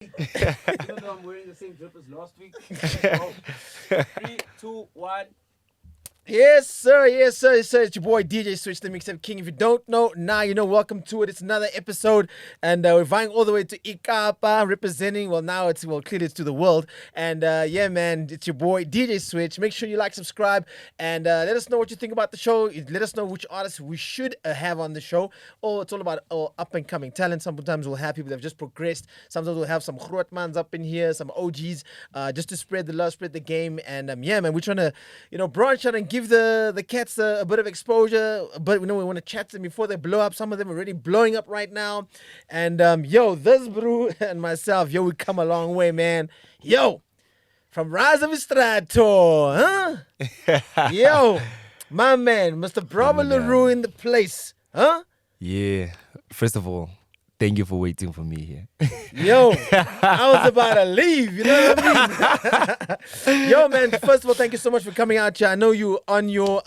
Even though I'm wearing the same drip as last week. Oh. 3, 2, 1. Yes, sir. Yes, sir. Yes, sir. It's your boy DJ Switch, the Mixtape King. If you don't know, now you know. Welcome to it. It's another episode, and we're vying all the way to Ikapa, representing. Well, now clearly it's to the world. And yeah, man, it's your boy DJ Switch. Make sure you like, subscribe, and let us know what you think about the show. Let us know which artists we should have on the show. Oh, it's all about up and coming talent. Sometimes we'll have people that have just progressed. Sometimes we'll have some Grootmans up in here, some OGs, just to spread the love, spread the game. And yeah, man, we're trying to branch out and give the cats a bit of exposure, but we want to chat to them before they blow up. Some of them are already blowing up right now. And yo, this bro and myself, yo, we come a long way, man. Yo, from Rise of iStrato, huh? Yo, my man, Mr. Bravo LE Roux in the place, huh? Yeah. First of all, thank you for waiting for me here. Yo, I was about to leave, you know what I mean? Yo, man, first of all, thank you so much for coming out here. I know you're on your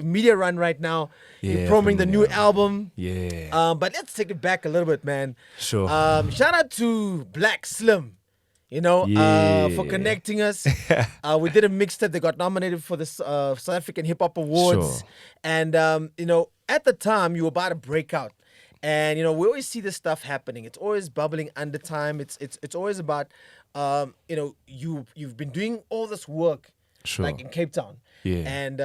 media run right now. You're Yeah, promoting the from, new album. Yeah. But let's take it back a little bit, man. Sure. Shout out to Black Slim, Yeah. for connecting us. We did a mixtape. They got nominated for the South African Hip Hop Awards. Sure. And, at the time, you were about to break out. And we always see this stuff happening. It's always bubbling under time. It's always about you've been doing all this work, Sure. like in Cape Town. Yeah. And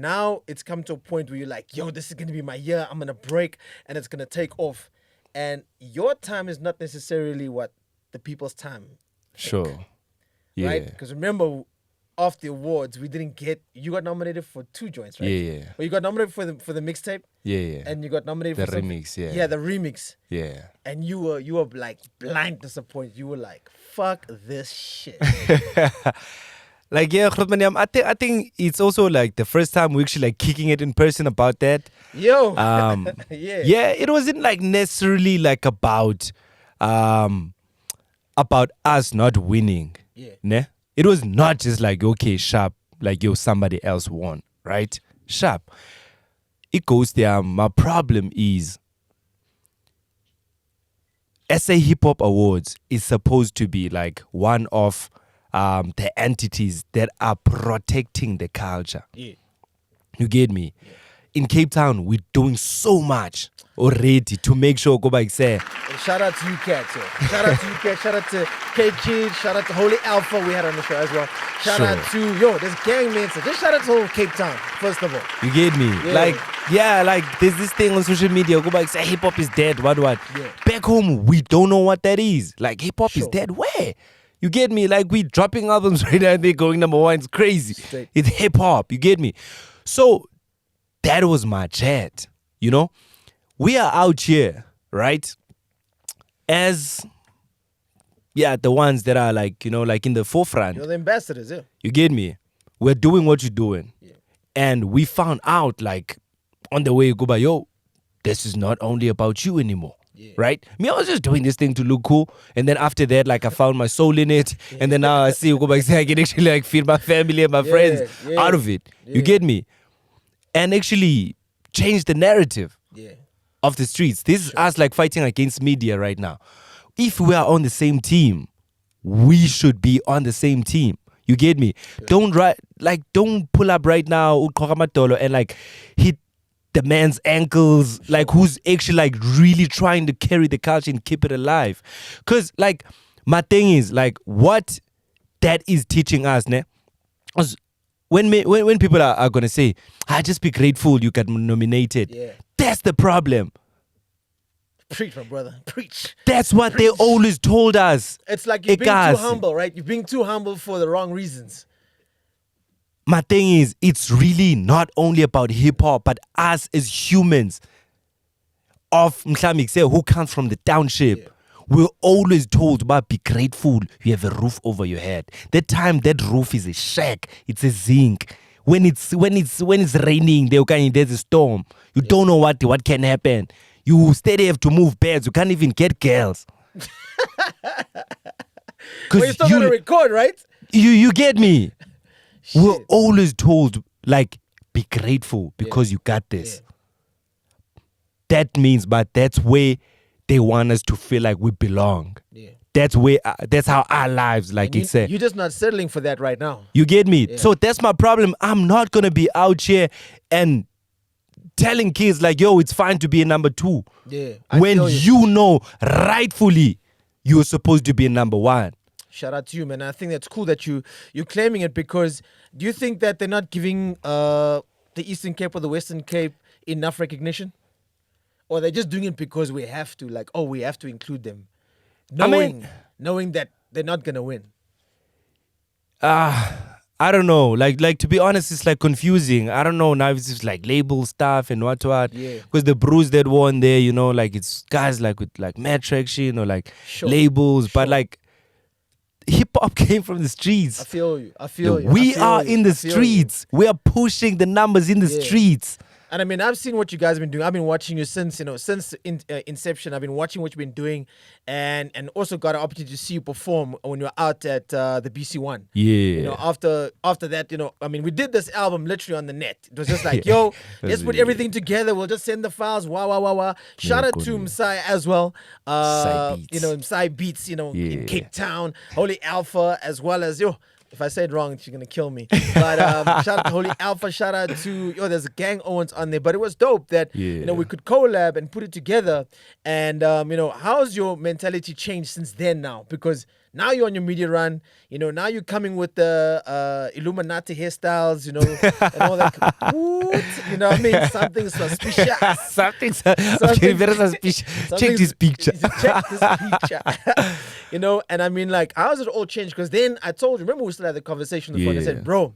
now it's come to a point where you're like, yo, this is gonna be my year. I'm gonna break, and it's gonna take off. And your time is not necessarily what the people's time, Sure. Yeah. right? Because remember, after the awards, you got nominated for 2 joints, right? Yeah. Well, you got nominated for the mixtape, Yeah. and you got nominated The for something- remix, yeah. Yeah, the remix. Yeah. And you were like blind disappointed. You were like, fuck this shit. Like, yeah, Grootman, I think it's also like the first time we're actually like kicking it in person about that. Yo. Yeah. Yeah. It wasn't like necessarily like about us not winning. Yeah. Ne? It was not just like, okay, sharp, like yo, somebody else won, right? Sharp. It goes there. My problem is SA Hip Hop Awards is supposed to be like one of the entities that are protecting the culture. Yeah. You get me? In Cape Town, we're doing so much already to make sure go back say And shout out to you cats, yo. Shout out to you cats. Shout out to K Kid. Shout out to Holy Alpha. We had on the show as well. Shout Sure. out to this gang man. So just shout out to whole Cape Town, first of all. you get me? Yeah. Like there's this thing on social media, go back say hip hop is dead, what? Yeah. Back home, we don't know what that is. Like hip hop is Sure. dead. Where? You get me? Like we dropping albums right now and they're going #1. It's crazy. Straight. It's hip hop. You get me? So that was my chat. We are out here, right? As the ones that are like, like in the forefront. You're the ambassadors, yeah. You get me? We're doing what you're doing. Yeah. And we found out like on the way you go by, yo, this is not only about you anymore. Yeah. Right? Me, I was just doing this thing to look cool. And then after that, like I found my soul in it. And then now I see you go back, say I can actually like feed my family and my friends yeah. out of it. Yeah. You get me? And actually change the narrative Yeah. of the streets. This is us like fighting against media right now. If we are on the same team, we should be on the same team. You get me? Don't pull up right now and like hit the man's ankles, like who's actually like really trying to carry the culture and keep it alive. Cause like my thing is like what that is teaching us, ne? 'Cause when people are gonna say, just be grateful you got nominated. Yeah. That's the problem. Preach, my brother. Preach. That's what they always told us. It's like you're being too Ekasi. humble, right? You're being too humble for the wrong reasons. My thing is, it's really not only about hip hop, but us as humans of mhlambi say who comes from the township. Yeah. We're always told about be grateful you have a roof over your head. That time that roof is a shack, it's a zinc. When it's raining, there's a storm. You don't know what can happen. You steady have to move beds. You can't even get girls. Well, you're still gonna record, right? You get me? We're Shit. always told, like, be grateful because you got this. Yeah. That means, but that's where they want us to feel like we belong. Yeah. that's how our lives, like And you said. you're just not settling for that right now. You get me? Yeah. So that's my problem. I'm not gonna be out here and telling kids like, yo, it's fine to be a number 2. Yeah. I When feel you know rightfully you're supposed to be a number 1. Shout out to you, man. I think that's cool that you're claiming it, because do you think that they're not giving the Eastern Cape or the Western Cape enough recognition? Or they're just doing it because we have to, like, oh, we have to include them, knowing that they're not gonna win. I don't know. Like to be honest, it's like confusing. I don't know now if it's just like label stuff and what. Yeah. Because the brews that won there, you know, like it's guys like with like mad traction or like labels, but like hip hop came from the streets. I feel you. We are in the streets. We are pushing the numbers in the streets. And I mean, I've seen what you guys have been doing. I've been watching you since inception. I've been watching what you've been doing, and also got an opportunity to see you perform when you were out at the BC One. Yeah. You know, after that, you know, I mean, we did this album literally on the net. It was just like, yo, let's put everything together. We'll just send the files. Wow. Shout out to Msai as well. You know, Msai Beats. You know, in Cape Town, Holy Alpha, as well as yo. If I say it wrong, she's gonna kill me. But shout out to Holy Alpha. Shout out to there's a Gang Owens on there. But it was dope that you know we could collab and put it together. And you know, how's your mentality changed since then now? Because now you're on your media run. You know, now you're coming with the Illuminati hairstyles. You know, and all that. You know what I mean? Something suspicious. Something's okay, very suspicious. Check this picture. Check this picture. You know, and I mean, like, how has it all changed? Because then I told you, remember we still had the conversation on the phone. I said, bro,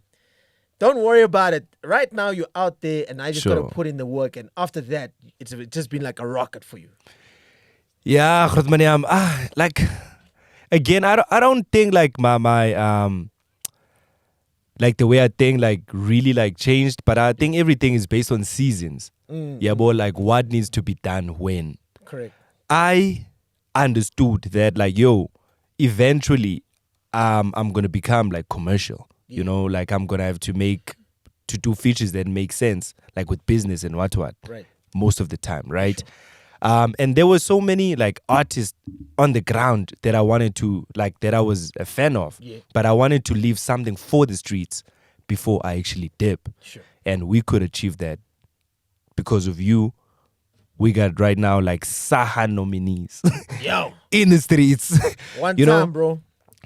don't worry about it. Right now you're out there, and I just got to put in the work. And after that, it's just been like a rocket for you. Yeah, like, again, I don't think like my like the way I think like really like changed, but I think everything is based on seasons. Yeah, but like what needs to be done when. Correct. I understood that like, yo, eventually I'm gonna become like commercial. You know, like I'm gonna have to do features that make sense, like with business and what. Right. Most of the time, right? Sure. And there were so many like artists on the ground that I wanted to like, that I was a fan of, but I wanted to leave something for the streets before I actually dip. Sure. And we could achieve that because of you. We got right now like Saha nominees in the streets. One you time, know? bro.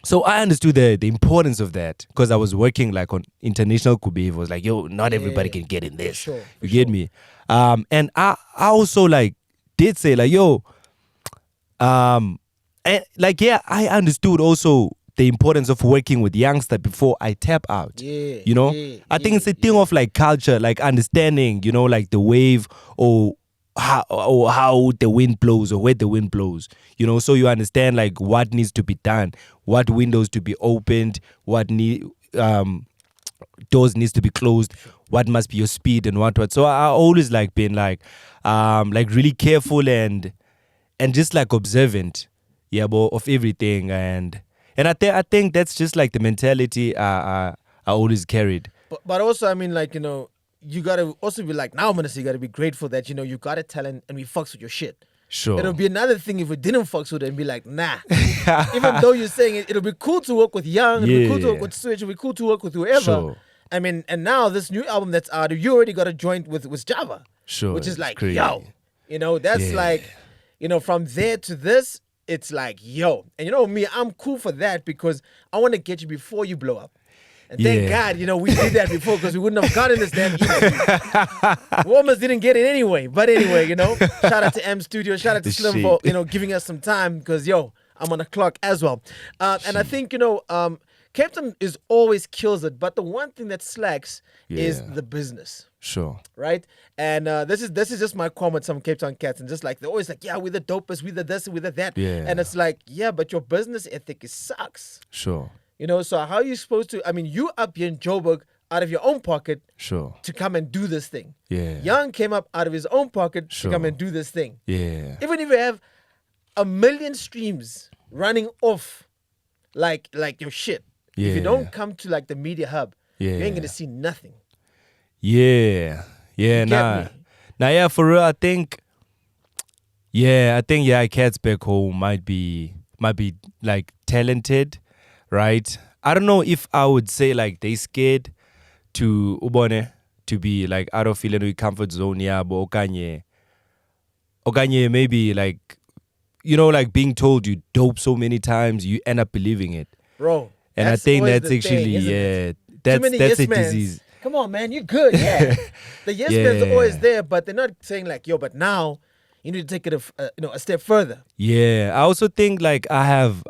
So I understood the importance of that because I was working like on international Kubi. It was like, yo, not everybody can get in this. You get me? And I also like did say like, yo, and like, yeah, I understood also the importance of working with youngster before I tap out. You know? I think it's a thing of like culture, like understanding, you know, like the wave or how the wind blows or where the wind blows, you know, so you understand like what needs to be done, what windows to be opened, what doors needs to be closed, what must be your speed and what. So I always like been like really careful and just like observant, of everything, and I think that's just like the mentality I always carried. But also, I mean, like, you know, you gotta also be like, now I'm gonna say you gotta be grateful that, you know, you got a talent and we fucks with your shit. Sure. It'll be another thing if we didn't fucks with it and be like, nah. Even though you're saying it'll be cool to work with Young, it'll be cool to work with Switch, it'll be cool to work with whoever. Sure. I mean, and now this new album that's out, you already got a joint with Java. Sure. Which is like, crazy. yo. You know, that's like, you know, from there to this, it's like, yo. And you know me, I'm cool for that because I want to get you before you blow up. And thank God, you know, we did that before because we wouldn't have gotten this damn interview. We almost didn't get it anyway. But anyway, you know, shout out to M Studio, shout out to Slim for, you know, giving us some time because, yo, I'm on the clock as well. And I think, you know, Cape Town is always kills it. But the one thing that slacks is the business. Sure. Right? And this is just my comment, some Cape Town cats. And just like, they're always like, yeah, we're the dopest, we're the this, we're the that. Yeah. And it's like, yeah, but your business ethic sucks. Sure. You know, so how are you supposed to, I mean, you up here in Joburg out of your own pocket to come and do this thing. Yeah. Young came up out of his own pocket to come and do this thing. Yeah. Even if you have 1 million streams running off like your shit, if you don't come to like the media hub, you ain't gonna see nothing. Yeah. Now, yeah, for real, I think cats back home might be like talented, right? I don't know if I would say like they scared to ubone to be like out of feeling comfort zone, yeah, but okanye maybe like, you know, like being told you dope so many times, you end up believing it. Bro. And I think always that's the actually, thing, isn't yeah, it? that's Too many a yes mans. disease. Come on, man, you're good. Yeah. The yes mans are always Yeah. there, but they're not saying like, yo, but now you need to take it a step further. Yeah, I also think like I've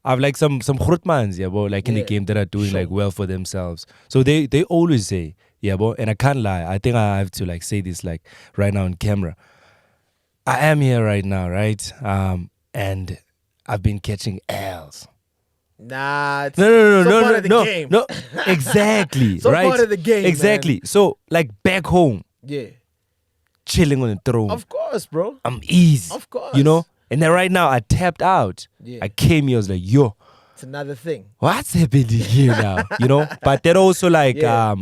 like some grootmans, yeah, bro, like in the Yeah, game that are doing sure. like well for themselves. So they always say, yeah, bro, and I can't lie. I think I have to like say this like right now on camera. I am here right now, right? And I've been catching L's. Nah, it's No, so no, part no, of the no, game. no, exactly, So right? part of the game, exactly. man. So like back home, Yeah. chilling on the throne. Of course, bro. I'm easy. Of course. You know? And then right now I tapped out. Yeah. I came here, I was like, yo, It's another thing. what's happening here now? You know? But that also like Yeah.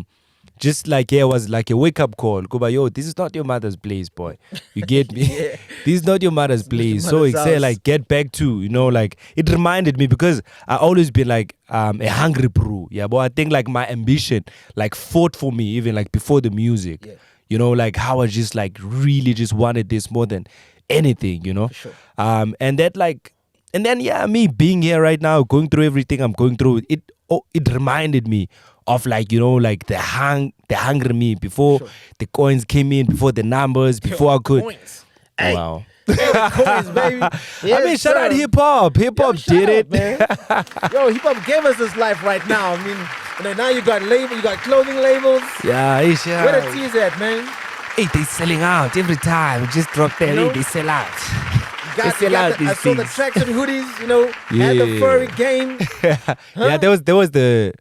just like it was like a wake up call. Go by, yo, this is not your mother's place, boy. You get me? Yeah. This is not your mother's place. So mother's it said house. like get back to, you know, like it reminded me because I always been like a hungry brew. Yeah, but I think like my ambition like fought for me even like before the music. Yeah. You know, like how I just like really just wanted this more than anything, you know? sure. And that like, and then yeah, me being here right now, going through everything I'm going through, it reminded me of like, you know, like the hungry me before Sure. the coins came in, before the numbers, before I could. Points. Hey, Wow. coins, baby. I Yes, mean, shout out sir. hip hop. Hip Yo, hop shout did out, it, man. Yo, hip hop gave us this life right now. I mean, you know, now you got label, you got clothing labels. Yeah, it's yeah. Where the tees at, man? Hey, they selling out every time. Just drop that, You know? they sell out. You got, They sell out I these saw the things. tracksuit hoodies, you know, and the Yeah. furry game. Yeah, there was the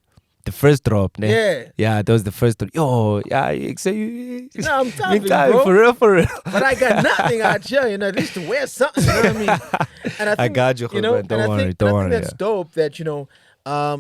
first drop, ne? Yeah. Yeah, that was the first drop. Yo, yeah, so you No, I'm telling you, time, bro. for real. But I got nothing out here, you know, at least to wear something, you know what I mean? And I, think, got you, know, Khulban. Don't and I worry, think, don't and I worry, think that's yeah. dope that, you know,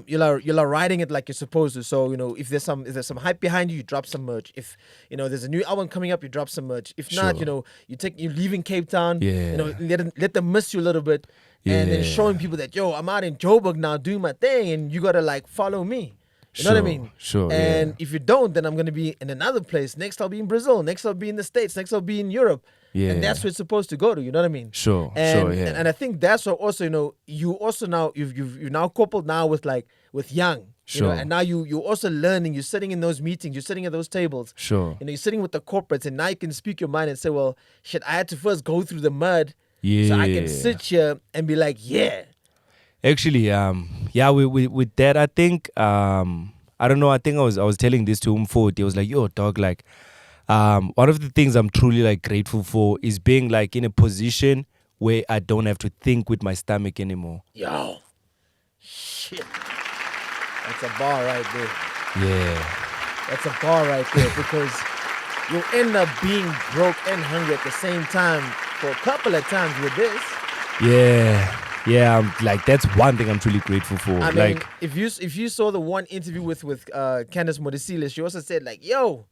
you're riding it like you're supposed to. So, you know, if there's some hype behind you, you drop some merch. If, you know, there's a new album coming up, you drop some merch. If not, Sure. you know, you're leaving Cape Town, you know, Yeah. let them miss you a little bit. And then Yeah. showing people that, yo, I'm out in Joburg now doing my thing and you got to like follow me. You know what I Sure, mean? sure, And yeah. if you don't, then I'm going to be in another place. Next, I'll be in Brazil. Next, I'll be in the States. Next, I'll be in Europe. Yeah. And that's where it's supposed to go to. You know what I mean? Sure, And, sure, yeah. And I think that's what also, you know, you also now, you've now coupled now with like, with young. You know, Sure. and now you're also learning. You're sitting in those meetings. You're sitting at those tables. Sure. You know, you're sitting with the corporates. And now you can speak your mind and say, well, shit, I had to first go through the mud. Yeah. So I can sit here and be like, yeah. Actually, yeah, with that, I think, I don't know. I think I was telling this to him for. He was like, "Yo, dog, like, one of the things I'm truly like grateful for is being like in a position where I don't have to think with my stomach anymore." Yo. Shit. That's a bar right there. Yeah, That's a bar right there because you end up being broke and hungry at the same time for a couple of times with this. yeah. Like that's one thing I'm truly grateful for. I mean, like, if you saw the one interview with Candace Modisile, she also said like, yo,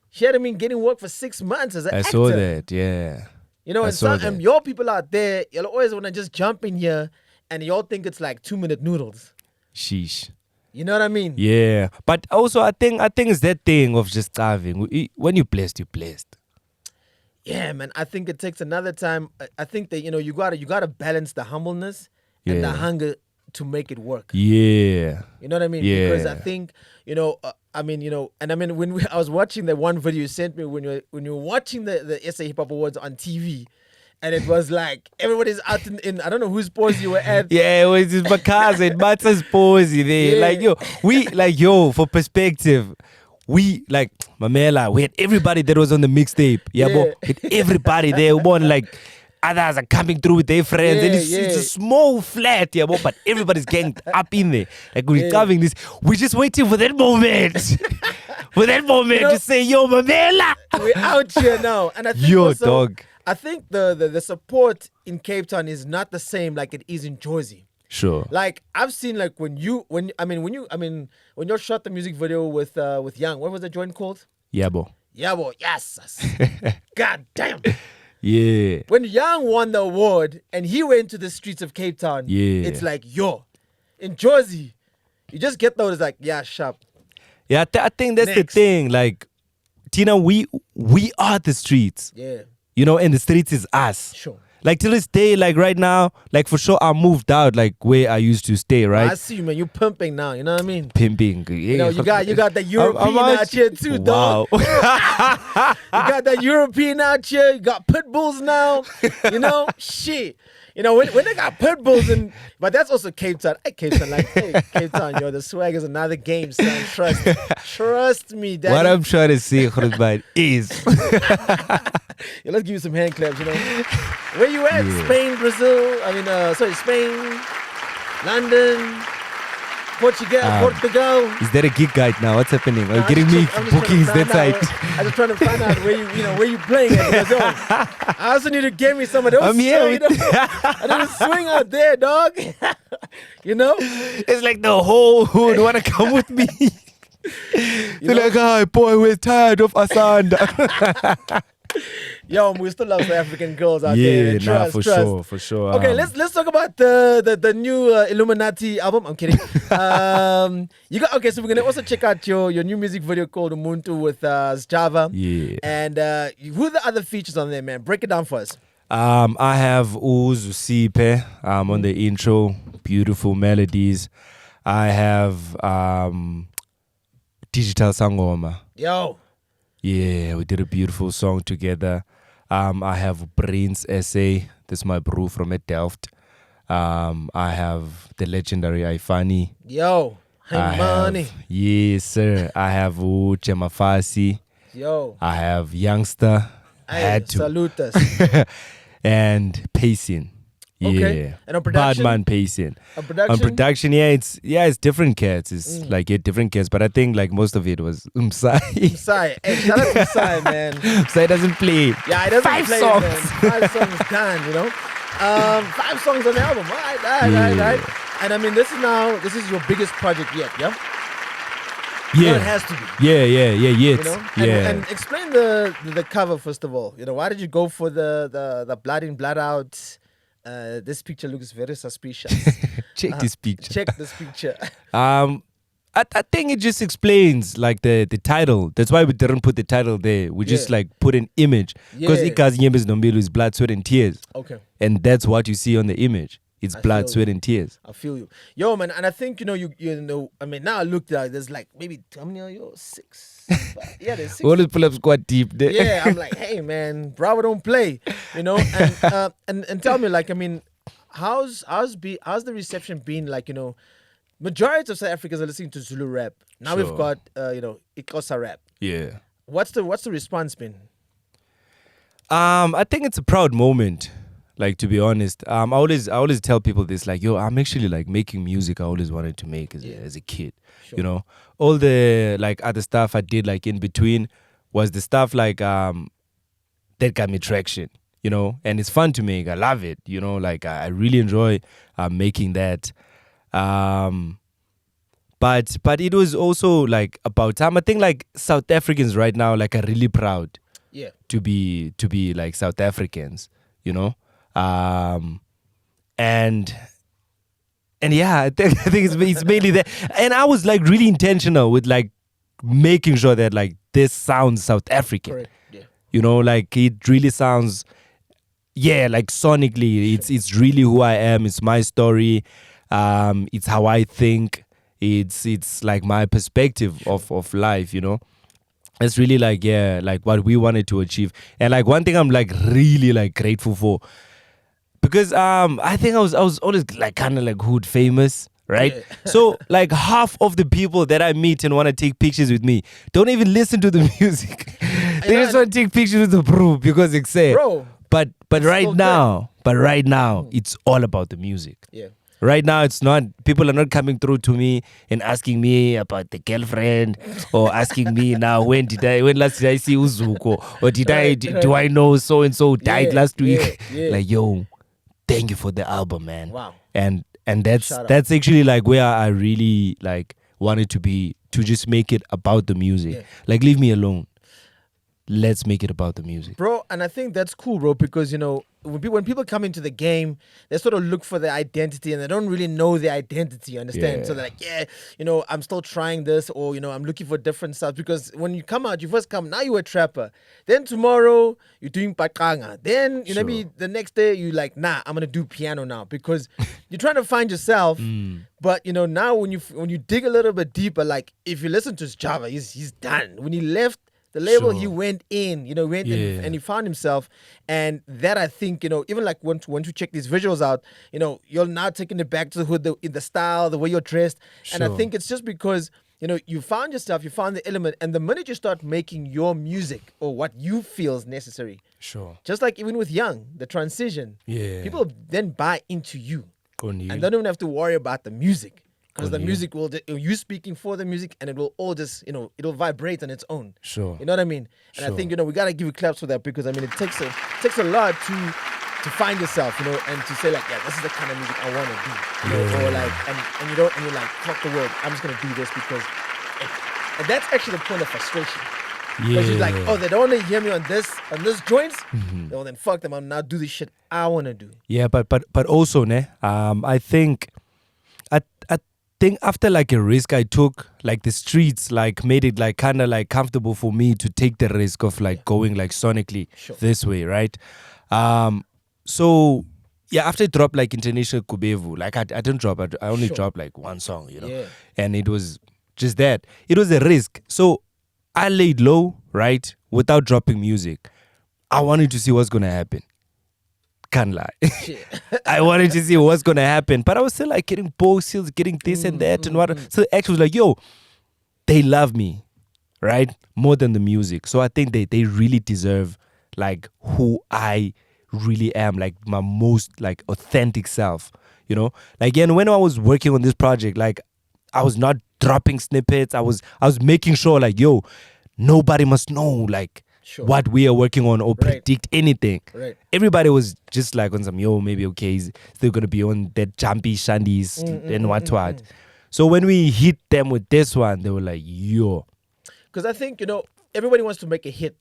she hadn't been getting work for 6 months as an I actor. saw that. Yeah, You know, I and saw some and that. your people out there, you'll always want to just jump in here and y'all think it's like 2-minute noodles. sheesh. You know what I mean? Yeah, but also I think it's that thing of just starving. When you're blessed, you're blessed. Yeah, man. I think it takes another time. I think that, you know, you gotta balance the humbleness and the Yeah. hunger to make it work. Yeah, You know what I mean? Because I Yeah. think, you know, I mean, when I was watching the one video you sent me when you were watching the SA Hip Hop Awards on TV, and it was like everybody's out in I don't know whose pose you were at. Yeah, it was just my cousin, Matsa's posy there. Yeah. Like, for perspective, we, like, Mamela, we had everybody that was on the mixtape. Yeah, Yeah. but with everybody there, one, like, others are coming through with their friends. And it's Yeah, a yeah. small flat, yeah, but everybody's ganged up in there. Like, we're Yeah. covering this. We're just waiting for that moment. For that moment You know- to say, yo, Mamela. We're out here now, and I think Yo, also, dog. I think the support in Cape Town is not the same like it is in Jersey. Sure. Like I've seen like when you shot the music video with Young, what was the joint called? Yeah, bro. Yeah, well, yes. God damn. Yeah. When Young won the award and he went to the streets of Cape Town, Yeah. it's like, yo, in Jersey, you just get those like, yeah, sharp. Yeah, I think that's Next. the thing. Like, Tina, we are the streets. Yeah, You know, and the streets is us. sure. Like till this day, like right now, like for sure I moved out like where I used to stay, right? I see you, man. You pimping now. You know what I mean? Pimping. Yeah. You know, you got the European I'm out here too, dog. Wow. You got that European out here. You got pit bulls now. You know, shit. You know, when they got pit bulls and but that's also Cape Town. Hey, Cape Town, like, hey, Cape Town, yo, the swag is another game, son. Trust me, daddy. What I'm trying to say, Khurban, is Yo, let's give you some hand claps, you know. Where you at? Yeah. Spain, Brazil. Spain, London, Portugal. is there a gig guide now? What's happening? Are you I'm getting just me trying- I'm just bookings trying that to find side? out- I'm just trying to find out where you playing at. Because, yo, I also need to get me some of those. I'm here you know? I need to swing out there, dog. You know? It's like the whole hood wanna come with me. They're like, "Hi, boy, we're tired of Asanda." Yo, we still love the African girls out there. Yeah, Man. nah, Trust. for sure. Okay, let's talk about the new Illuminati album. I'm kidding. So we're gonna also check out your new music video called Umuntu with Java. Yeah. And who are the other features on there, man? Break it down for us. I have Uzusipe on the intro, beautiful melodies. I have Digital Sangoma. Yo, Yeah, we did a beautiful song together. I have Brains Essay. That's my bro from Delft. I have the legendary Ifani. yo, hey money, Yes, sir. I have Chemafasi. yo. I have Youngster. Hey, Had to. salute us. And Pacing. Okay. Yeah. And on production? Badman Pacing. On production? On production, it's different cats. It's different cats, but I think like most of it was Umsai. Sai, hey, shout out to Sai, man. Umsai doesn't play. Yeah, he doesn't Five play, songs. man. 5 songs done, you know. 5 songs on the album. All right. Yeah. And I mean, this is your biggest project yet, yeah? Yeah. Well, it has to be. Yeah, yet. You know? Yeah. And explain the cover first of all. You know, why did you go for the blood in, blood out? This picture looks very suspicious. Check this picture. Check this picture. I think it just explains like the title. That's why we didn't put the title there. We just Yeah. like put an image. Because Yeah. Ikazi Nyembezi Nombilu is blood, sweat, and tears. Okay. And that's what you see on the image. It's I blood, feel sweat, you. and tears. I feel you. Yo, man, and I think, you know, I mean, now I looked at there's like maybe, how many are you? 6. Yeah, there's 6. We always pull up squad deep there. Yeah, I'm like, hey, man, Bravo don't play, you know? And tell me, like, I mean, how's the reception been? Like, you know, majority of South Africans are listening to Zulu rap. Now we've Sure. got, Ikosa rap. Yeah. What's the response been? I think it's a proud moment. Like, to be honest, I always tell people this, like, yo, I'm actually like making music I always wanted to make as a kid. Sure. You know, all the like other stuff I did like in between was the stuff like that got me traction. You know, and it's fun to make. I love it. You know, like I really enjoy making that. But it was also like about time. I think like South Africans right now like are really proud Yeah. to be like South Africans, you know, and yeah, I think it's mainly that. And I was like really intentional with like making sure that like this sounds South African, Correct. Yeah. you know, like it really sounds, like sonically, it's really who I am. It's my story. It's how I think. It's like my perspective of life, you know. It's really like like what we wanted to achieve. And like one thing I'm like really like grateful for, because I think I was always like kind of like hood famous, right? Yeah. So like half of the people that I meet and want to take pictures with me don't even listen to the music. They just want to take pictures with the bro because it's sad. Bro. But It's right still now, it's all about the music. Yeah. Right now, it's not, people are not coming through to me and asking me about the girlfriend or asking me now, when last did I see Uzuko? Or do I know so-and-so died Yeah, last week? yeah. Like, yo, thank you for the album, man. Wow. And Shout out. that's actually like where I really like wanted to be, to just make it about the music. Yeah. Like, leave me alone. let's make it about the music. Bro, and I think that's cool, bro, because, you know, when people come into the game, they sort of look for their identity and they don't really know their identity, you understand? Yeah. So they're like, yeah, you know, I'm still trying this, or, you know, I'm looking for different stuff. Because when you come out, you first come, now you're a trapper. Then tomorrow, you're doing pakanga. Then, you know, maybe the next day, you're like, nah, I'm going to do piano now. Because you're trying to find yourself. But, you know, now when you dig a little bit deeper, like, if you listen to his Java, he's done. When he left the label, he went in, you know, and he found himself. And that, I think, you know, even like once you check these visuals out, you know, you're now taking it back to the hood, in the style, the way you're dressed. And I think it's just because, you know, you found yourself, you found the element. And the minute you start making your music or what you feel is necessary, just like even with Young, the transition, people then buy into you. And don't even have to worry about the music. Because the music will, you speaking for the music, and it will all just, you know, it'll vibrate on its own. You know what I mean? And I think, you know, we got to give you claps for that, because, I mean, it takes a lot to find yourself, you know, and to say, like, yeah, this is the kind of music I want to do. You know, or like, and you don't, and you're like, fuck the world, I'm just going to do this because, and that's actually the point of frustration. Because you're like, oh, they don't want to hear me on this joints. Well, then fuck them, I'll now do the shit I want to do. Yeah, but also, I think after like a risk I took, like the streets like made it like kind of like comfortable for me to take the risk of like going like sonically this way, right? So yeah, after I dropped like International Kubevu, like I didn't drop, I only dropped like one song, you know, and it was just that. It was a risk. So I laid low, right, without dropping music. I wanted to see what's gonna happen. Can't lie. I wanted to see what's gonna happen, but I was still like getting posts, getting this and that and what. So the actual was like, yo, they love me, right, more than the music. So I think they really deserve like who I really am, like my most like authentic self, you know. Like, and when I was working on this project, like I was not dropping snippets. I was making sure like, yo, nobody must know like what we are working on or predict anything. Everybody was just like on some, yo, maybe okay, he's still gonna be on that jumpy shandies and what. So when we hit them with this one, they were like, yo. Because I think, you know, everybody wants to make a hit.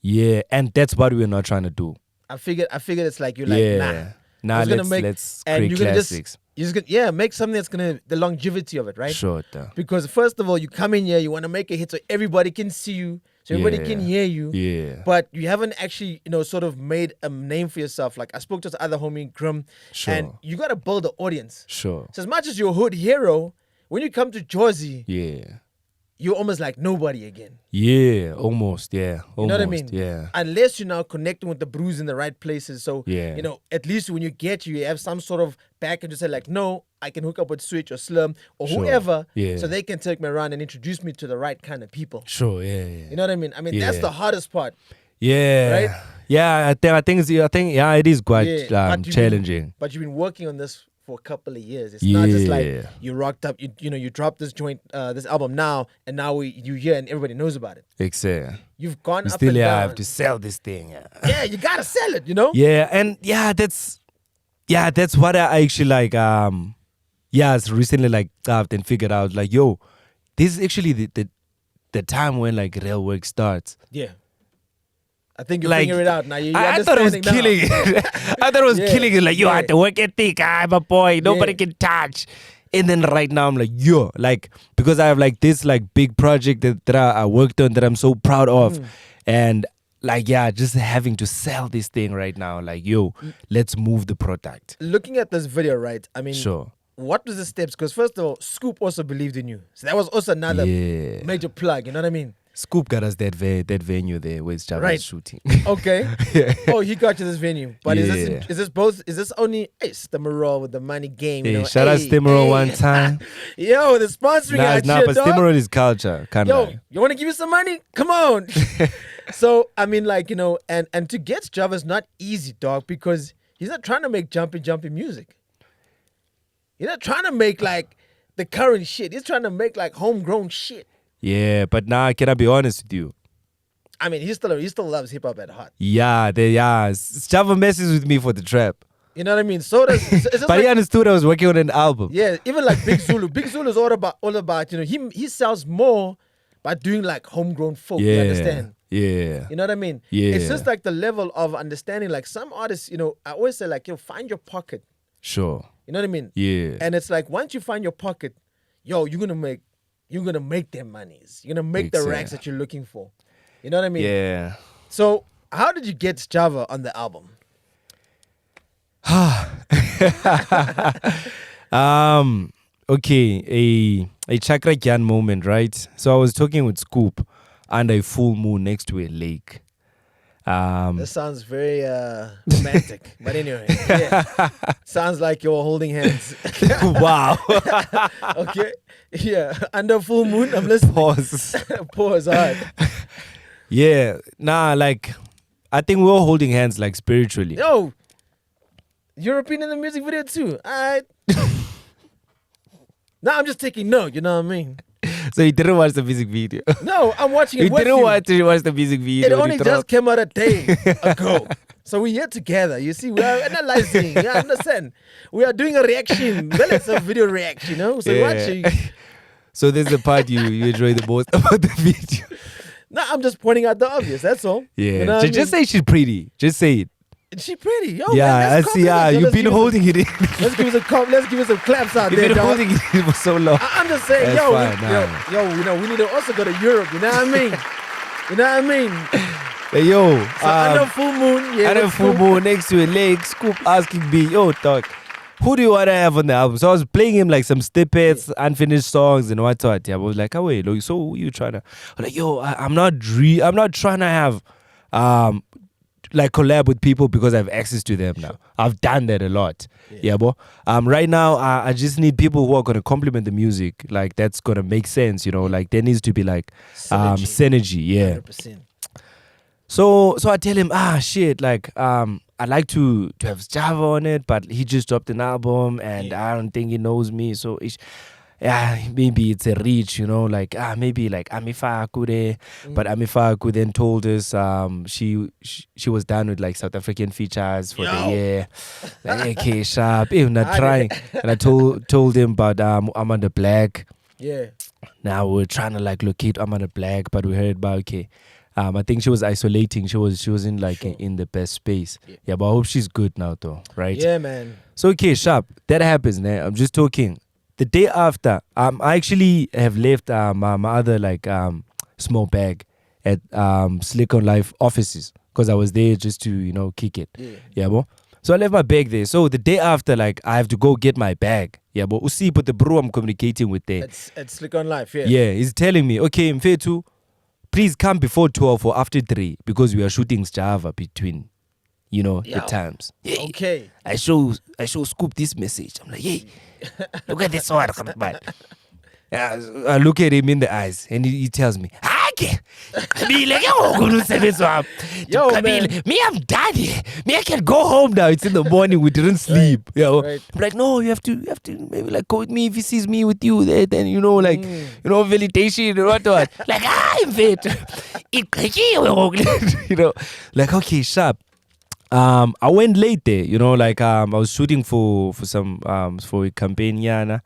Yeah, and that's what we're not trying to do. I figured it's like, you're like, nah, let's create classics. You're just gonna, make something that's gonna, the longevity of it, right? Sure. Because first of all, you come in here, you want to make a hit so everybody can see you, so everybody can hear you. Yeah. But you haven't actually, you know, sort of made a name for yourself. Like I spoke to the other homie, Grim, and you got to build an audience. Sure. So as much as you're a hood hero, when you come to Jersey, you're almost like nobody again. Yeah, almost. Yeah, almost. You know what I mean? Yeah. Unless you're now connecting with the brews in the right places. So, you know, at least when you have some sort of back and to say like, no, I can hook up with Switch or Slum or whoever, so they can take me around and introduce me to the right kind of people. Sure, yeah. You know what I mean? I mean, that's the hardest part. Yeah. Right? Yeah, I think it is quite challenging. But you've been working on this for a couple of years. It's not just like you rocked up, you dropped this joint, this album now, and now you hear and everybody knows about it. Exactly. You've gone up still and down. have to sell this thing. Yeah, you gotta sell it, you know? Yeah, and that's what I actually like. It's recently like stopped and figured out like, yo, this is actually the time when like real work starts. Yeah. I think you're figuring it out now. I thought it was killing it. I thought it was killing it. Like, yo, I had to work ethic. I'm a boy. Nobody can touch. And then right now I'm like, yo, like, because I have like this like big project that I worked on that I'm so proud of. And like, just having to sell this thing right now. Like, yo, let's move the product. Looking at this video, right? I mean, what was the steps? Because first of all, Scoop also believed in you. So that was also another major plug. You know what I mean? Scoop got us that venue there where Java is shooting. Okay. Oh, he got you this venue. But is this only Stimmerol with the money game? You know? Shout out Stimmerol one time. Yo, the sponsoring but Stimmerol is culture. You want to give me some money? Come on. So, I mean, like, you know, and to get Java is not easy, dog, because he's not trying to make jumpy music. He's not trying to make like the current shit. He's trying to make like homegrown shit. Yeah, but now can I be honest with you? I mean, he still loves hip hop at heart. Yeah, Java messes with me for the trap. You know what I mean? So does. But he understood I was working on an album. Yeah, even like Big Zulu. Big Zulu is all about you know, he sells more by doing like homegrown folk. You understand? Yeah. You know what I mean? Yeah. It's just like the level of understanding. Like some artists, you know, I always say like, yo, find your pocket. Sure. You know what I mean? Yeah. And it's like once you find your pocket, yo, you're gonna make them monies. You're gonna make the Exactly. racks that you're looking for. You know what I mean? Yeah. So how did you get Java on the album? Okay, a chakra kyan moment, right? So I was talking with Scoop under a full moon next to a lake. This sounds very romantic. But anyway, yeah. Sounds like you're holding hands. Wow. Okay. Yeah. Under full moon, I'm listening. Pause. Pause. All right. Yeah. Nah, like I think we were holding hands like spiritually. Yo, European in the music video too. All right. Now I'm just taking note. You know what I mean? So you didn't watch the music video. No, I'm watching it You with didn't you. watch the music video. It only You just came out a day ago. So we're here together. You see, we are analyzing. You understand? We are doing a reaction. Well, it's a video reaction, you know? So Yeah. watching. So there's the part you enjoy the most about the video. No, I'm just pointing out the obvious. That's all. Yeah. You know what I Just mean? say she's pretty. Just say it. She pretty. Yo, Yeah, man, I let's see. Yeah, compliment her. you've Let's been give her holding it in. Let's give us some claps out You've there, been dog. holding it in for so long. I'm just saying, That's yo, fine, nah. yo, you know, we need to also go to Europe. You know what I mean? You know what I mean? Hey, yo. So under full moon, yeah. Under what's full cool? moon next to a lake, Scoop asking me, yo, dog, who do you want to have on the album? So I was playing him like some snippets, unfinished songs and whatnot. Yeah, I was like, oh wait, look, so who you trying to? I'm like, yo, I'm not trying to have like collab with people because I have access to them now. I've done that a lot. Yeah, bro. Right now, I just need people who are gonna complement the music. Like that's gonna make sense, you know. Like there needs to be like synergy. Yeah. 100%. So I tell him, shit, like I'd like to have Java on it, but he just dropped an album and I don't think he knows me. So maybe it's a reach, you know, like maybe like Amifa Akude, but Amifa Akude then told us she was done with like South African features for the year. Like, okay, sharp. I'm not trying. And I told him about Amanda Black. Yeah. Now we're trying to like locate Amanda Black, but we heard about I think she was isolating. She was in like in the best space. Yeah, but I hope she's good now though, right? Yeah, man. So okay, sharp. That happens, man. I'm just talking. The day after, I actually have left my other like small bag at Slick on Life offices because I was there just to, you know, kick it. Yeah, bro. So I left my bag there. So the day after, like I have to go get my bag. Yeah, but see, but the bro I'm communicating with there. It's Slick on Life, yeah. Yeah, he's telling me, okay, Mfetu, please come before 12 or after 3 because we are shooting Java between, you know, the times. Yeah. Okay. I show Scoop this message. I'm like, hey, look at this one, man. I look at him in the eyes and he tells me, Yo, man. me, I'm done here. Me, I can go home now. It's in the morning. We didn't sleep. You know? Right. I'm like, no, you have to maybe like go with me. If he sees me with you, then you know, like, you know, validation or what. Like, I'm fit. You know, like, okay, sharp. I went late there, you know, like I was shooting for some for a campaign, Yana.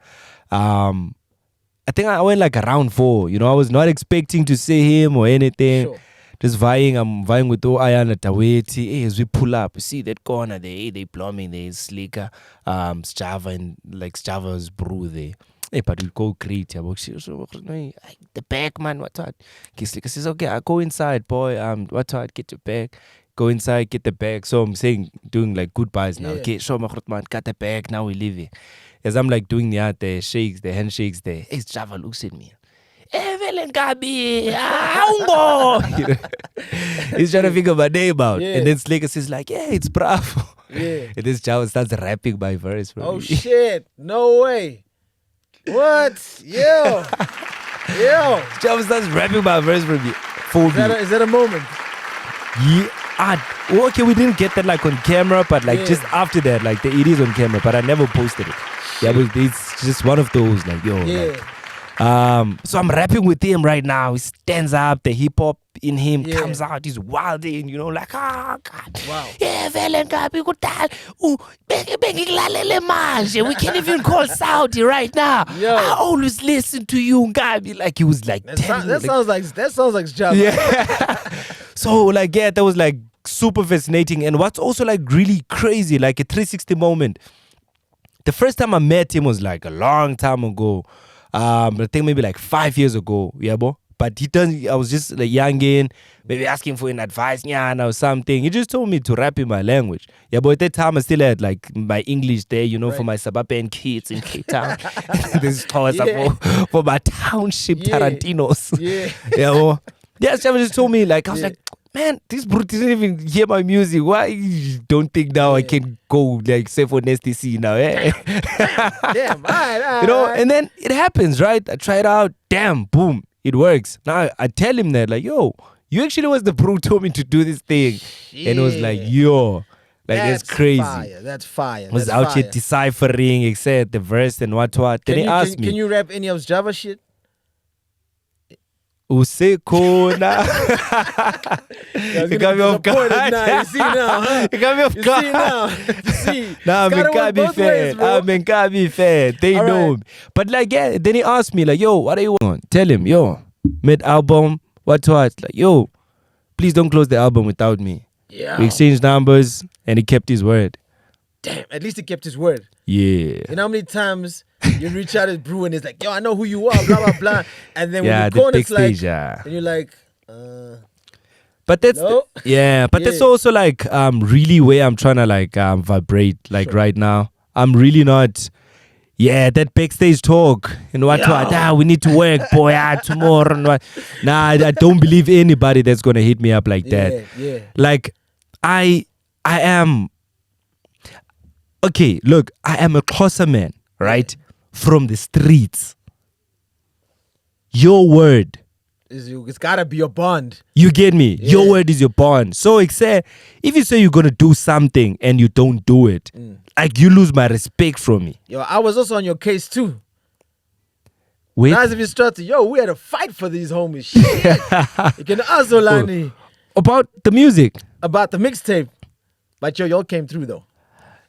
I think I went like around 4, you know, I was not expecting to see him or anything. Sure. Just I'm vying with Ayana Taweti. Hey, as we pull up, you see that corner there, hey, they plumbing there, Slicker, Java and like Java's brew there. Hey, but we go great. The back, man, what? Slicker says, okay, I go inside, boy. What? Get your bag. Go inside, get the bag. So I'm saying, doing like goodbyes now. Okay, show my man, got the bag. Now we leave it. As I'm like doing the shakes, the handshakes there. Hey, Java looks at me. Evelyn Gabi, he's trying to figure my name out. Yeah. And then Slaker says like, yeah, it's Bravo. Yeah. And this Java starts rapping my verse for Oh me. shit! No way. What? Yo. Java starts rapping my verse for me. Is that a moment? Yeah. Okay, we didn't get that like on camera, but like just after that, like it is on camera, but I never posted it. Yeah, but it's just one of those, like, yo. Yeah. Like, so I'm rapping with him right now. He stands up, the hip hop in him comes out, he's wilding, you know, like, God. Wow. Yeah, we can't even call Saudi right now. Yo. I always listen to you, Gabi. Like he was like, That sounds like Java. yeah. So like, yeah, that was like super fascinating. And what's also like really crazy, like a 360 moment. The first time I met him was like a long time ago. I think maybe like 5 years ago. Yeah, bro. But I was just like youngin, maybe asking for an advice, or something. He just told me to rap in my language. Yeah, but at that time I still had like my English there, you know, for my suburban kids in Cape Town. This is for my township Tarantinos. Yeah, bro. Yeah, someone just told me, like, I was like, man, this brute didn't even hear my music. Why don't think now I can go like say for Nasty C now? Eh? Damn, all right. You know, and then it happens, right? I try it out, damn, boom, it works. Now I tell him that, like, yo, you actually was the brute who told me to do this thing. And it was like, yo, like that's crazy. Fire. That's fire. I was out here deciphering, except the verse and what. Then he asked me, can you rap any of Java shit? Usekona. You got me off guard. You see now, huh? You got me off guard. You see. Nah, I'm in Kabi fan. They know me. But like, yeah, then he asked me, like, yo, what are you on? Tell him, yo, mid-album, what? Like, yo, please don't close the album without me. Yeah. We exchanged numbers and he kept his word. Damn, at least he kept his word. Yeah. You know how many times you reach out to Brew and it's like, yo, I know who you are, blah, blah, blah. And then when you call, it's like, and you're like, but that's no? that's also like really where I'm trying to like vibrate like right now. I'm really not that backstage talk and we need to work, boy, tomorrow. Nah, I don't believe anybody that's gonna hit me up like that. Yeah. Like I am okay, look, I am a closer man, right? From the streets. Your word. It's gotta be your bond. You get me? Yeah. Your word is your bond. So if you say you're gonna do something and you don't do it, like you lose my respect from me. Yo, I was also on your case too. Wait. Guys, if you start to, we had to fight for these homies. Shit. You can also Lani. About the music. About the mixtape. But y'all came through though.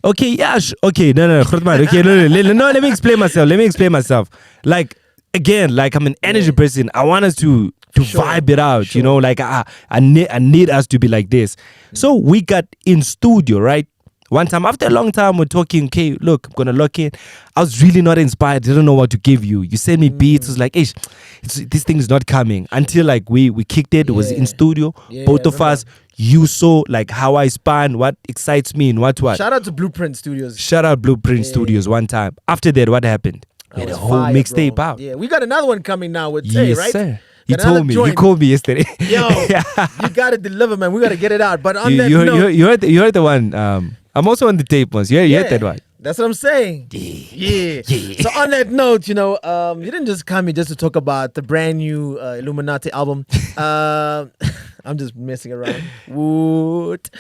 Okay, yeah, okay, no, okay, no, let me explain myself. Like, again, like I'm an energy person. I want us to vibe it out, you know, like I need us to be like this. So we got in studio, right? One time, after a long time, we're talking, okay, look, I'm gonna lock in. I was really not inspired, didn't know what to give you. You sent me beats, it was like, this thing is not coming. Until like we kicked it was in studio, both of us. You saw like how I span, what excites me and what. Shout out to Blueprint Studios. Shout out Blueprint Studios one time. After that, what happened? We had a whole mixtape out. Yeah, we got another one coming now with Tay, right? Sir. He told me. You called me yesterday. Yo, you got to deliver, man. We got to get it out. But on that note, you heard the one. I'm also on the tape once. You heard that one. That's what I'm saying. Yeah. So on that note, you you didn't just come here just to talk about the brand new Illuminati album. I'm just messing around. Woot.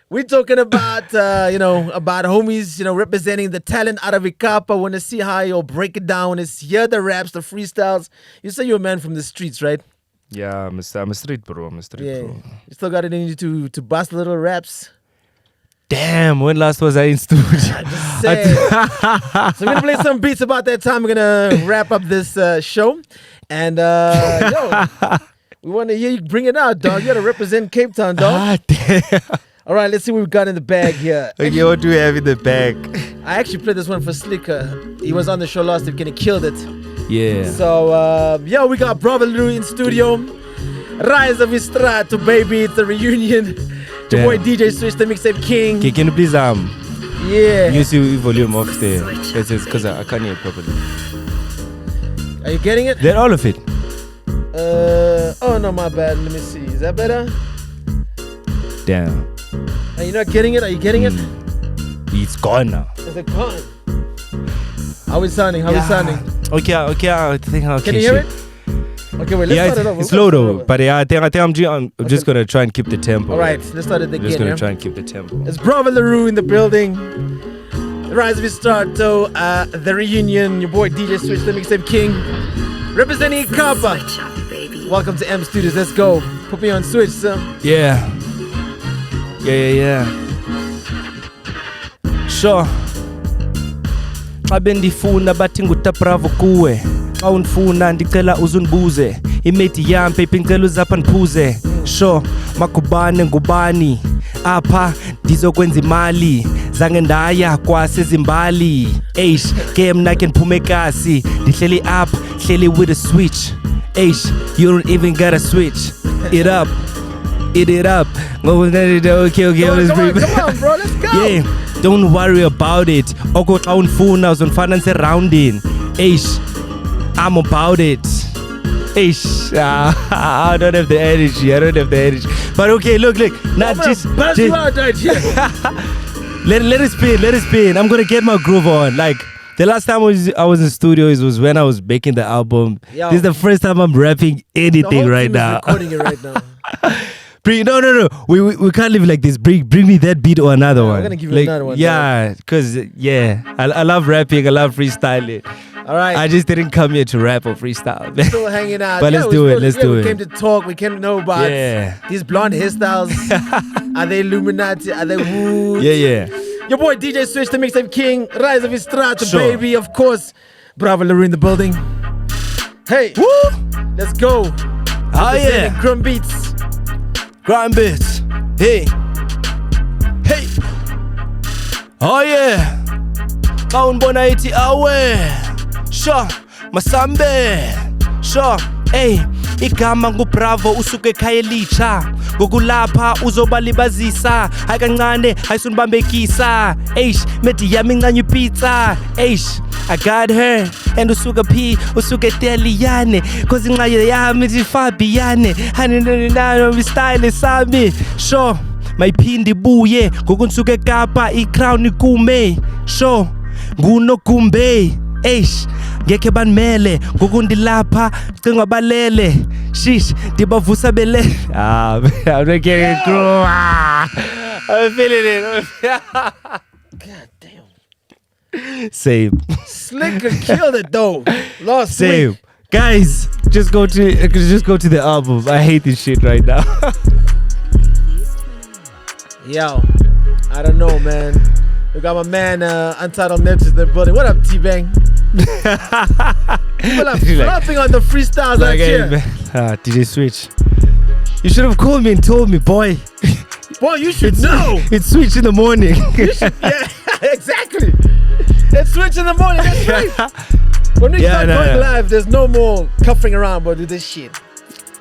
We're talking about, about homies, representing the talent out of Ikapa. Want to see how you'll break it down. Want to hear the raps, the freestyles. You say you're a man from the streets, right? Yeah, I'm a street bro. Bro. You still got it in you to bust little raps? Damn, when last was I in studio? So we're going to play some beats about that time. We're going to wrap up this show. And, we want to hear you bring it out, dog. You got to represent Cape Town, dog. Damn. All right, let's see what we've got in the bag here. Okay, what do we have in the bag? I actually played this one for Slicker. He was on the show last week and he killed it. Yeah. So, we got Bravo LE Roux in studio. Rise of iStrato, baby. It's a reunion. Your boy DJ Switch, the mixtape king. Okay, can you please use your volume off there? Because I can't hear properly. Are you getting it? They're all of it. Oh no, my bad. Let me see. Is that better? Damn. Are you not getting it? Are you getting it? It's gone now. Is it gone? How is sounding? How is sounding? Okay, I think okay. Can you hear it? Okay, wait, let's start it over. It's low though, but I think I'm just gonna try and keep the tempo. All right, let's start it again. I'm just gonna try and keep the tempo. It's Bravo LE Roux in the building. The Rise of iStrato, the reunion. Your boy DJ Switch, the mixtape king, representing Ikapa. Welcome to M Studios. Let's go. Put me on Switch, sir. Yeah. Sure. Xa bendifuna bathi ngutabravo kuwe xa unifuna ndicela uzundibuze imeti yam phepha ngicela uzapha ndiphuze Sure, makubane ngubani apha ndizokwenza imali zange ndaya kwasezimbali eish ke mna ke ndiphume kasi ndihleli up hleli with a switch eish you don't even gotta switch it up eat it up okay Come on, bro, let's go. yeah don't worry about it oko xa undifuna uzondifana nise-rounding eish I'm about it. Ish, I don't have the energy. But okay, look. Not just you out right here. let it spin. I'm gonna get my groove on. Like the last time I was in studio, it was when I was making the album. Yo. This is the first time I'm rapping anything right now. Recording it right now. No. We can't live like this. Bring me that beat or another one. I'm gonna give you another one. Yeah, because I love rapping. I love freestyling. All right. I just didn't come here to rap or freestyle. Still hanging out. But let's do it. We came to talk. We came to know about these blonde hairstyles. Are they Illuminati? Are they Woo? Yeah. Your boy DJ Switch, the Mixtape King. Rise of iStrato, Sure. baby. Of course. Bravo LE Roux in the building. Hey. Woo! Let's go. Oh yeah. Drum beats. Grind bits. Hey. Oh yeah. Kaunbona iti awe. Sure. Masambe. Sure. Hey. Igama nguBravo usuke Khayalitsha. Ngokulapha uzobalibazisa. Hayi kancane ayisunibambekisa. Eish, medi yami incane pizza. Eish, I got her. And usuka P, usuke Teliyane. Cause inqaye yami iFabiane. Hani style sami. Sure. Mayiphindi buye ngokunsuke Ikapa iCrown ikume. Sure. Ngunokumbe. Eish, ngeke banimele ngokundilapha cinga balele shish ndibavusa bele I'm not getting it through. I'm feeling it. God damn. Same. Slicker killed it though. Last Same. week. Guys, just go to the album. I hate this shit right now. Yo, I don't know, man. We got my man Untitled Nebs in the building. What up, T-Bang? People are flopping on the freestyles right here. DJ Switch. You should have called me and told me, boy. Boy, you should know. It's Switch in the morning. Yeah, exactly. It's Switch in the morning. That's right. When we start going live, there's no more cuffing around, but do this shit.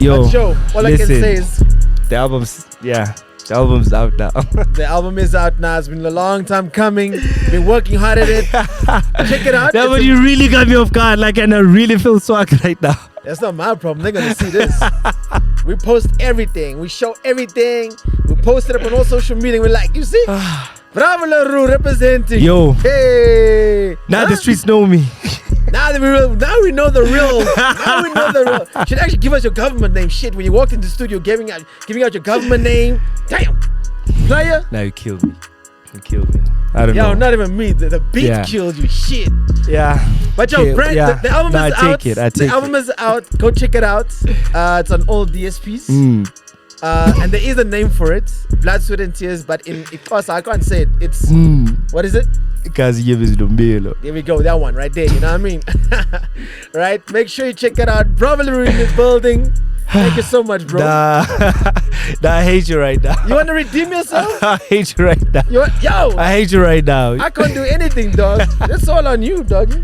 Yo, but yo, all I can say is the album's out now. The album is out now. It's been a long time coming. Been working hard at it. Check it out. That one you really got me off guard. Like, and I really feel swag right now. That's not my problem. They're gonna see this. We post everything. We show everything. We post it up on all social media. We're like, you see, Bravo LE Roux representing. Yo. Hey. Now the streets know me. Now we know the real. Now we know the real. Should actually give us your government name. Shit, when you walked in the studio, giving out your government name. Damn, player. Now you killed me. I don't know. Yo, not even me. The beat killed you. Shit. Yeah. But yo, Brent, the album is out. The album is out. Go check it out. It's on all DSPs. And there is a name for it. Blood, Sweat and Tears. But in Xhosa, I can't say it. It's what is it? There we go, that one right there, you know what I mean? Right? Make sure you check it out. Bravo LE Roux in this building. Thank you so much, bro. Nah, I hate you right now. You want to redeem yourself? I hate you right now. Yo! I hate you right now. I can't do anything, dog. That's all on you, doggy.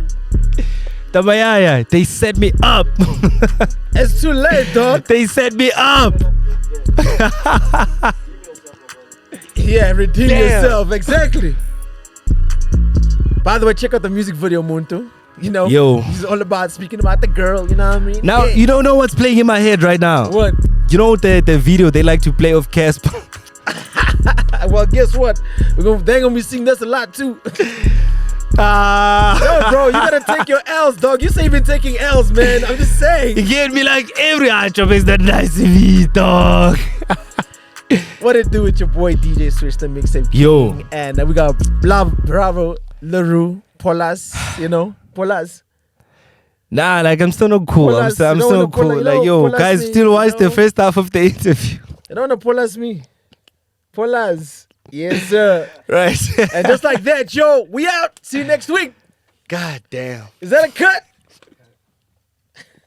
Tamayaya, they set me up. It's too late, dog. They set me up. Yeah, redeem yourself. Exactly. By the way, check out the music video, Muntu. You know, he's all about speaking about the girl, you know what I mean? Now, you don't know what's playing in my head right now. What? You know the video they like to play of Casper? Well, guess what? They're going to be singing this a lot too. Yo, bro, you gotta take your L's, dog. You say you've been taking L's, man. I'm just saying. You get me like every job is that nice beat, dog. What it do with your boy DJ Switch, the Mixtape King? Yo. And we got Bravo LE Roux, Polas, you know, Polas. Nah, like I'm still not cool. I'm still not cool. Like, yo, guys, still watch the first half of the interview. You don't want to Polas me. Polas. Yes, sir. Right. And just like that, yo, we out. See you next week. God damn. Is that a cut?